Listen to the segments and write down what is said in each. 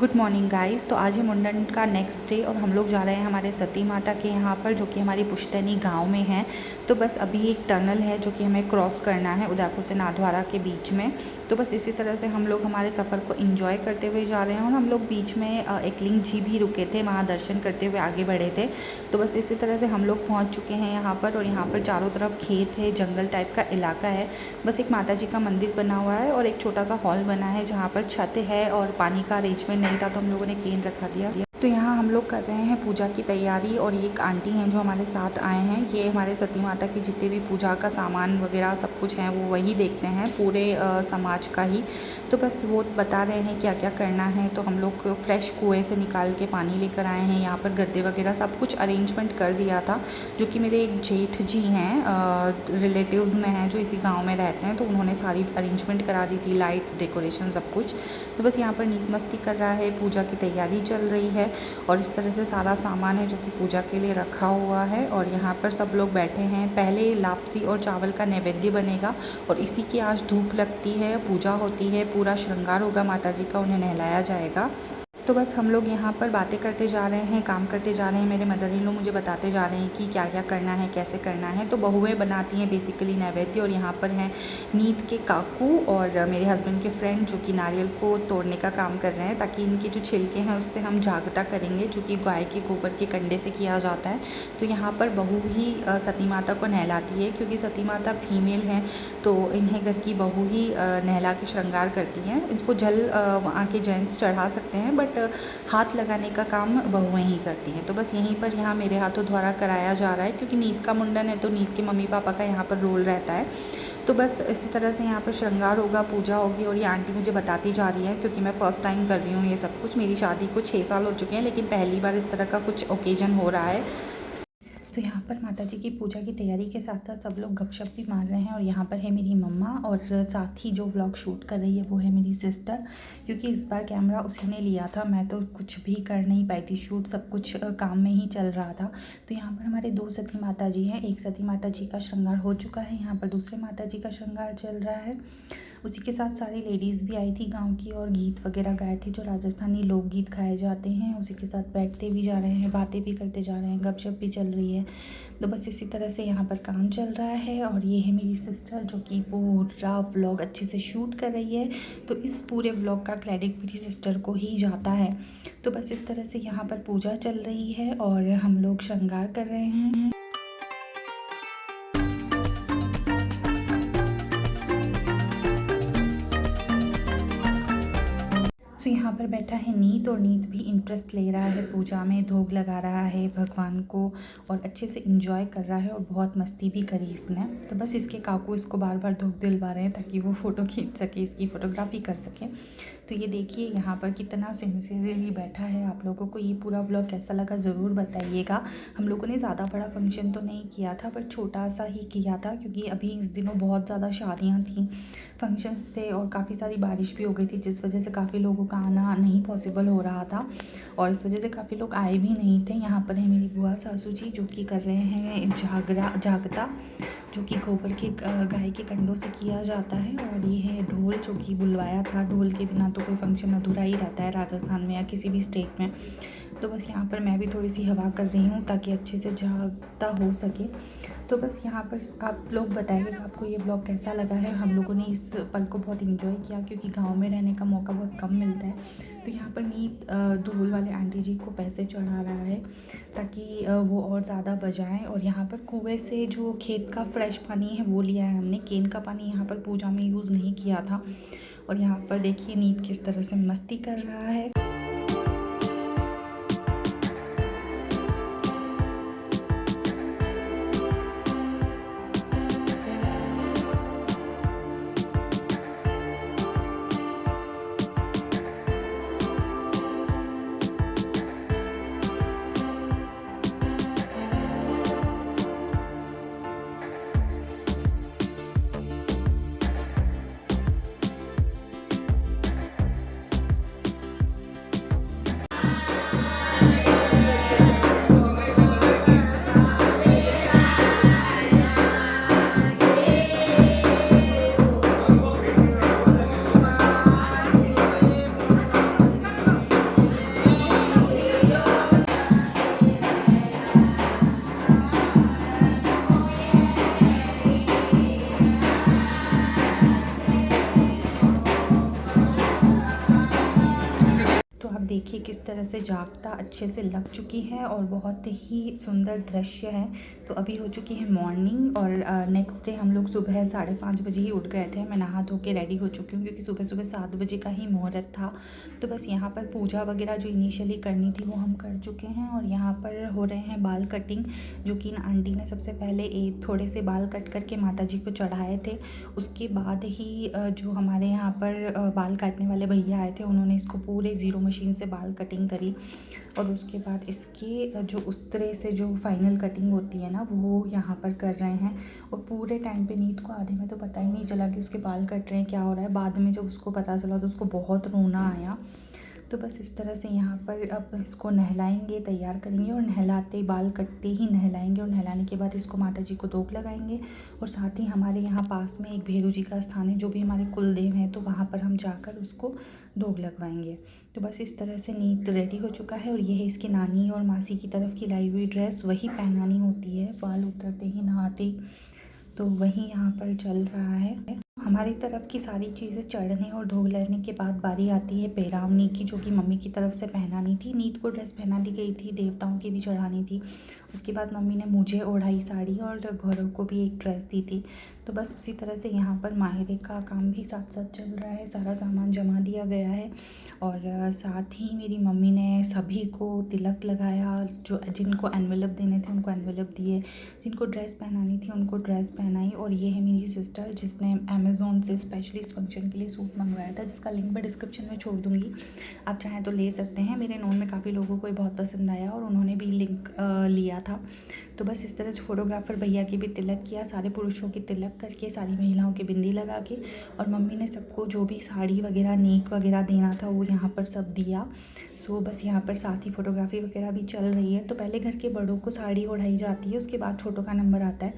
Good morning guys. तो आज है मुंडन का नेक्स्ट डे और हम लोग जा रहे हैं हमारे सती माता के यहाँ पर, जो कि हमारी पुश्तैनी गांव में है। तो बस अभी एक टनल है जो कि हमें क्रॉस करना है उदयपुर से नाथद्वारा के बीच में। तो बस इसी तरह से हम लोग हमारे सफ़र को एंजॉय करते हुए जा रहे हैं। और हम लोग बीच में एकलिंग जी भी रुके थे, वहाँ दर्शन करते हुए आगे बढ़े थे। तो बस इसी तरह से हम लोग पहुँच चुके हैं यहाँ पर। और यहाँ पर चारों तरफ खेत है, जंगल टाइप का इलाका है। बस एक माता जी का मंदिर बना हुआ है और एक छोटा सा हॉल बना है जहाँ पर छत है और पानी का अरेंजमेंट नहीं था तो हम लोगों ने केन रखा दिया। तो यहाँ हम लोग कर रहे हैं पूजा की तैयारी। और ये एक आंटी हैं जो हमारे साथ आए हैं। ये हमारे सती माता की जितने भी पूजा का सामान वगैरह सब कुछ है वो वही देखते हैं, पूरे समाज का ही। तो बस वो बता रहे हैं क्या क्या करना है। तो हम लोग फ्रेश कुएं से निकाल के पानी लेकर आए हैं। यहाँ पर गद्दे वगैरह सब कुछ अरेंजमेंट कर दिया था, जो कि मेरे एक जेठ जी हैं, रिलेटिव्स में हैं जो इसी गांव में रहते हैं। तो उन्होंने सारी अरेंजमेंट करा दी थी, लाइट्स, डेकोरेशन सब कुछ। तो बस यहाँ पर नीक मस्ती कर रहा है, पूजा की तैयारी चल रही है। और इस तरह से सारा सामान है जो कि पूजा के लिए रखा हुआ है। और यहाँ पर सब लोग बैठे हैं। पहले लापसी और चावल का नैवेद्य बनेगा और इसी की आज धूप लगती है, पूजा होती है, पूरा श्रृंगार होगा माता जी का, उन्हें नहलाया जाएगा। तो बस हम लोग यहाँ पर बातें करते जा रहे हैं, काम करते जा रहे हैं। मेरे मदर इन लॉ मुझे बताते जा रहे हैं कि क्या क्या करना है, कैसे करना है। तो बहुएं बनाती हैं बेसिकली नैवेद्य। और यहाँ पर हैं नीत के काकू और मेरे हस्बैंड के फ्रेंड, जो कि नारियल को तोड़ने का काम कर रहे हैं, ताकि इनके जो छिलके हैं उससे हम जागता करेंगे, जो कि गाय के गोबर के कंडे से किया जाता है। तो यहाँ पर बहू ही सती माता को नहलाती है, क्योंकि सती माता फीमेल हैं तो इन्हें घर की बहू ही नहला के श्रृंगार करती हैं। इसको जल वहाँ के जेंट्स चढ़ा सकते हैं, बट हाथ लगाने का काम बहुएं ही करती हैं। तो बस यहीं पर यहाँ मेरे हाथों द्वारा कराया जा रहा है, क्योंकि नीत का मुंडन है तो नीत के मम्मी पापा का यहाँ पर रोल रहता है। तो बस इसी तरह से यहाँ पर श्रृंगार होगा, पूजा होगी। और ये आंटी मुझे बताती जा रही है, क्योंकि मैं फ़र्स्ट टाइम कर रही हूँ ये सब कुछ। मेरी शादी को 6 साल हो चुके हैं, लेकिन पहली बार इस तरह का कुछ ओकेजन हो रहा है। तो यहाँ पर माता जी की पूजा की तैयारी के साथ साथ सब लोग गपशप भी मार रहे हैं। और यहाँ पर है मेरी मम्मा, और साथ ही जो व्लॉग शूट कर रही है वो है मेरी सिस्टर, क्योंकि इस बार कैमरा उसी ने लिया था। मैं तो कुछ भी कर नहीं पाई थी, शूट सब कुछ काम में ही चल रहा था। तो यहाँ पर हमारे 2 सती माता जी हैं। एक सती माता जी का श्रृंगार हो चुका है, यहाँ पर दूसरे माता जी का श्रृंगार चल रहा है। उसी के साथ सारी लेडीज़ भी आई थी गांव की और गीत वगैरह गाए थे, जो राजस्थानी लोकगीत गाए जाते हैं। उसी के साथ बैठते भी जा रहे हैं, बातें भी करते जा रहे हैं, गपशप भी चल रही है। तो बस इसी तरह से यहाँ पर काम चल रहा है। और ये है मेरी सिस्टर, जो कि पूरा व्लॉग अच्छे से शूट कर रही है। तो इस पूरे व्लॉग का क्रेडिट मेरी सिस्टर को ही जाता है। तो बस इस तरह से यहाँ पर पूजा चल रही है और हम लोग श्रृंगार कर रहे हैं। तो यहाँ पर बैठा है नीत, और नीत भी इंटरेस्ट ले रहा है पूजा में, धूप लगा रहा है भगवान को और अच्छे से एंजॉय कर रहा है। और बहुत मस्ती भी करी इसने। तो बस इसके काकू इसको बार बार धूप दिलवा रहे हैं ताकि वो फ़ोटो खींच सके, इसकी फ़ोटोग्राफी कर सके। तो ये देखिए यहाँ पर कितना सिंसियरली बैठा है। आप लोगों को ये पूरा व्लॉग कैसा लगा ज़रूर बताइएगा। हम लोगों ने ज़्यादा बड़ा फंक्शन तो नहीं किया था, बट छोटा सा ही किया था, क्योंकि अभी इस दिनों बहुत ज़्यादा शादियाँ थी, फंक्शंस थे और काफ़ी सारी बारिश भी हो गई थी, जिस वजह से काफ़ी लोगों का आना नहीं पॉसिबल हो रहा था। और इस वजह से काफ़ी लोग आए भी नहीं थे। यहाँ पर है मेरी बुआ सासू जी, जो कि कर रहे हैं जागता, जो कि गोबर के गाय के कंडों से किया जाता है। और ये है ढोल, जो कि बुलवाया था। ढोल के बिना तो कोई फंक्शन अधूरा ही रहता है राजस्थान में या किसी भी स्टेट में। तो बस यहाँ पर मैं भी थोड़ी सी हवा कर रही हूँ ताकि अच्छे से जागता हो सके। तो बस यहाँ पर आप लोग बताइएगा आपको ये ब्लॉग कैसा लगा है। हम लोगों ने इस पल को बहुत एंजॉय किया, क्योंकि गांव में रहने का मौका बहुत कम मिलता है। तो यहाँ पर नीत ढोल वाले आंटी जी को पैसे चढ़ा रहा है ताकि वो और ज़्यादा बजाएं। और यहाँ पर कुएं से जो खेत का फ्रेश पानी है वो लिया है हमने, केन का पानी यहाँ पर पूजा में यूज़ नहीं किया था। और यहाँ पर देखिए नीत किस तरह से मस्ती कर रहा है। देखिए किस तरह से जागता अच्छे से लग चुकी है और बहुत ही सुंदर दृश्य है। तो अभी हो चुकी है मॉर्निंग और नेक्स्ट डे हम लोग सुबह 5:30 बजे ही उठ गए थे। मैं नहा धो के रेडी हो चुकी हूँ क्योंकि सुबह सुबह 7 बजे का ही मुहूर्त था। तो बस यहाँ पर पूजा वगैरह जो इनिशियली करनी थी वो हम कर चुके हैं और यहाँ पर हो रहे हैं बाल कटिंग, जो कि आंटी ने सबसे पहले थोड़े से बाल कट करके माता जी को चढ़ाए थे। उसके बाद ही जो हमारे यहाँ पर बाल काटने वाले भैया आए थे उन्होंने इसको पूरे ज़ीरो मशीन से बाल कटिंग करी और उसके बाद इसकी जो उस तरह से जो फाइनल कटिंग होती है ना वो यहाँ पर कर रहे हैं। और पूरे टाइम पे नीत को आधे में तो पता ही नहीं चला कि उसके बाल कट रहे हैं, क्या हो रहा है। बाद में जब उसको पता चला तो उसको बहुत रोना आया। तो बस इस तरह से यहाँ पर अब इसको नहलाएंगे, तैयार करेंगे और नहलाते बाल कटते ही नहलाएंगे और नहलाने के बाद इसको माता जी को दोग लगाएंगे। और साथ ही हमारे यहाँ पास में एक भैरू जी का स्थान है जो भी हमारे कुलदेव हैं, तो वहाँ पर हम जाकर उसको दोग लगवाएंगे। तो बस इस तरह से नीत रेडी हो चुका है और ये है इसकी नानी और मासी की तरफ की लाई हुई ड्रेस, वही पहनानी होती है बाल उतरते ही नहाते ही, तो वही यहाँ पर चल रहा है। हमारी तरफ की सारी चीज़ें चढ़ने और धोग लगने के बाद बारी आती है पेरावनी की, जो कि मम्मी की तरफ से पहनानी थी। नीत को ड्रेस पहना दी गई थी, देवताओं की भी चढ़ानी थी। उसके बाद मम्मी ने मुझे ओढ़ाई साड़ी और गौरव को भी एक ड्रेस दी थी। तो बस उसी तरह से यहाँ पर माहिरे का काम भी साथ साथ चल रहा है। सारा सामान जमा दिया गया है और साथ ही मेरी मम्मी ने सभी को तिलक लगाया। जो जिनको एनवेलप देने थे उनको एनवेलप दिए, जिनको ड्रेस पहनानी थी उनको ड्रेस पहनाई। और ये है मेरी सिस्टर जिसने अमेज़ोन से स्पेशली इस फंक्शन के लिए सूट मंगवाया था, जिसका लिंक मैं डिस्क्रिप्शन में छोड़ दूँगी, आप चाहें तो ले सकते हैं। मेरे नोन में काफ़ी लोगों को ये बहुत पसंद आया और उन्होंने भी लिंक लिया था। तो बस इस तरह से फ़ोटोग्राफ़र भैया की भी तिलक किया, सारे पुरुषों की तिलक करके, सारी महिलाओं की बिंदी लगा के, और मम्मी ने सबको जो भी साड़ी वगैरह नेक वगैरह देना था वो यहाँ पर सब दिया। सो बस यहाँ पर साथ ही फ़ोटोग्राफी वगैरह भी चल रही है। तो पहले घर के बड़ों को साड़ी ओढ़ाई जाती है, उसके बाद छोटों का नंबर आता है।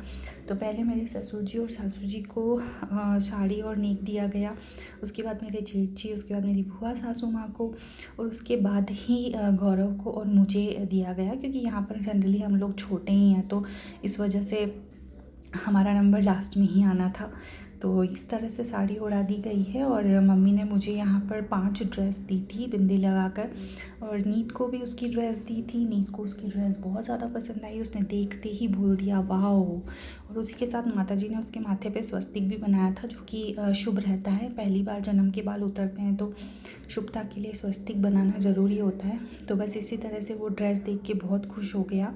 तो पहले मेरे ससुर जी और सासू जी को साड़ी और नेक दिया गया, उसके बाद मेरे जेठ जी, उसके बाद मेरी बुआ सासू माँ को, और उसके बाद ही गौरव को और मुझे दिया गया, क्योंकि यहाँ पर जनरली हम लोग छोटे ही हैं तो इस वजह से हमारा नंबर लास्ट में ही आना था। तो इस तरह से साड़ी उड़ा दी गई है और मम्मी ने मुझे यहाँ पर 5 ड्रेस दी थी बिंदी लगाकर, और नीत को भी उसकी ड्रेस दी थी। नीत को उसकी ड्रेस बहुत ज़्यादा पसंद आई, उसने देखते ही बोल दिया वाह। और उसी के साथ माता जी ने उसके माथे पे स्वस्तिक भी बनाया था, जो कि शुभ रहता है। पहली बार जन्म के बाल उतरते हैं तो शुभता के लिए स्वस्तिक बनाना ज़रूरी होता है। तो बस इसी तरह से वो ड्रेस देख के बहुत खुश हो गया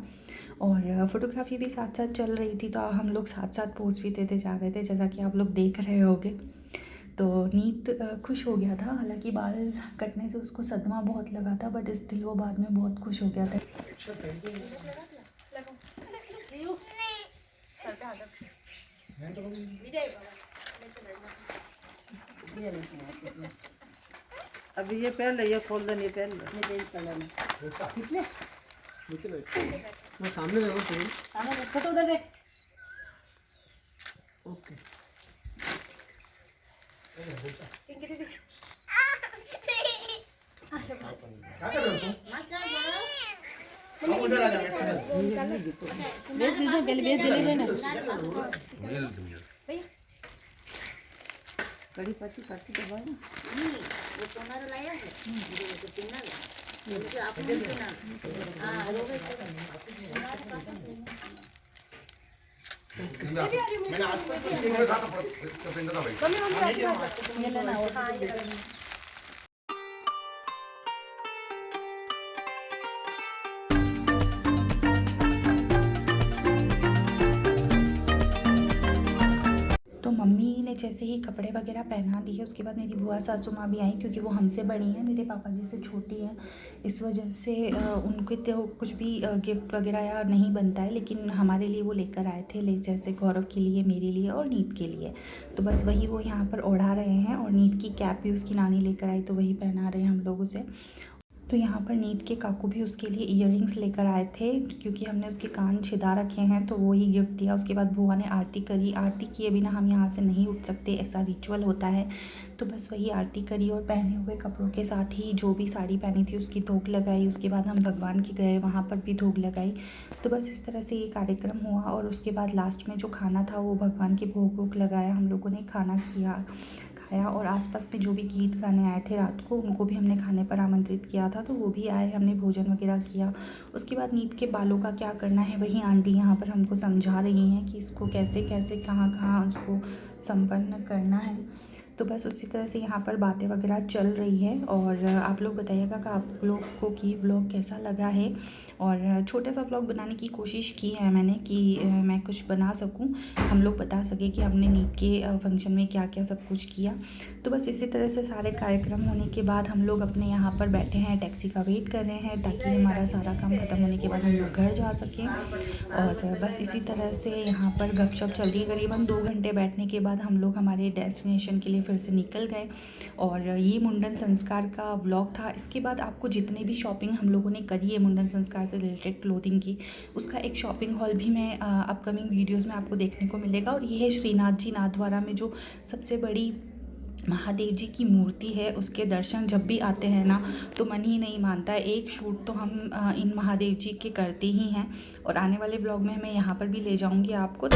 और फ़ोटोग्राफी भी साथ साथ चल रही थी, तो हम लोग साथ साथ पोज भी देते जा रहे थे, जैसा कि आप लोग देख रहे होगे। तो नीत खुश हो गया था, हालांकि बाल कटने से उसको सदमा बहुत लगा था, बट स्टिल वो बाद में बहुत खुश हो गया था। अभी ये पहन ले, ये खोल दे, ये पहन ले। कितने मैं सामने देखो सही। सामने देखो तो उधर देख। ओके क्या कर रहे हो तुम? आप उधर आ जाओ। बेच दे दो, पहले बेच दे देना। कड़ी पत्ती पत्ती तो भाई नहीं, वो तुम्हारा लाया है, मुझे तो पिन्ना है, मुझे आप दे देना। हां वो मैंने आज तक किसी के साथ पिंदा था भाई। कमी होगी, ये लेना और मम्मी ने जैसे ही कपड़े वगैरह पहना दिए, उसके बाद मेरी बुआ सासू माँ भी आई, क्योंकि वो हमसे बड़ी हैं, मेरे पापा जी से छोटी हैं, इस वजह से उनके तो कुछ भी गिफ्ट वगैरह या नहीं बनता है, लेकिन हमारे लिए वो लेकर आए थे, जैसे गौरव के लिए, मेरे लिए और नीत के लिए। तो बस वही वो यहाँ पर ओढ़ा रहे हैं, और नीत की कैप भी उसकी नानी लेकर आई, तो वही पहना रहे हैं हम लोग उसे। तो यहाँ पर नीत के काकू भी उसके लिए इयररिंग्स लेकर आए थे, क्योंकि हमने उसके कान छिदा रखे हैं, तो वो ही गिफ्ट दिया। उसके बाद बुआ ने आरती करी, आरती किए बिना हम यहाँ से नहीं उठ सकते, ऐसा रिचुअल होता है। तो बस वही आरती करी और पहने हुए कपड़ों के साथ ही जो भी साड़ी पहनी थी उसकी धोक लगाई। उसके बाद हम भगवान की गए, वहाँ पर भी धोक लगाई। तो बस इस तरह से ये कार्यक्रम हुआ, और उसके बाद लास्ट में जो खाना था वो भगवान के भोग वोग लगाया, हम लोगों ने खाना किया। खाया और आसपास में जो भी गीत गाने आए थे रात को उनको भी हमने खाने पर आमंत्रित किया था, तो वो भी आए, हमने भोजन वगैरह किया। उसके बाद नीत के बालों का क्या करना है वही आंटी यहाँ पर हमको समझा रही हैं कि इसको कैसे कैसे कहाँ उसको संपन्न करना है। तो बस उसी तरह से यहाँ पर बातें वगैरह चल रही है। और आप लोग बताइएगा कि आप लोग को कि व्लॉग कैसा लगा है। और छोटा सा व्लॉग बनाने की कोशिश की है मैंने कि मैं कुछ बना सकूं, हम लोग बता सकें कि हमने नीट के फंक्शन में क्या क्या सब कुछ किया। तो बस इसी तरह से सारे कार्यक्रम होने के बाद हम लोग अपने यहाँ पर बैठे हैं, टैक्सी का वेट कर रहे हैं ताकि हमारा सारा काम ख़त्म होने के बाद हम लोग घर जा सकें। और बस इसी तरह से यहाँ पर गपशप चल रही है। करीबन 2 घंटे बैठने के बाद हम लोग हमारे डेस्टिनेशन के लिए फिर से निकल गए। और ये मुंडन संस्कार का व्लॉग था। इसके बाद आपको जितने भी शॉपिंग हम लोगों ने करी है मुंडन संस्कार से रिलेटेड क्लोथिंग की, उसका एक शॉपिंग हॉल भी मैं अपकमिंग वीडियोस में आपको देखने को मिलेगा। और ये है श्रीनाथ जी नाथद्वारा में जो सबसे बड़ी महादेव जी की मूर्ति है, उसके दर्शन जब भी आते हैं ना तो मन ही नहीं मानता है। एक शूट तो हम इन महादेव जी के करते ही हैं। और आने वाले ब्लॉग में मैं यहाँ पर भी ले जाऊँगी आपको।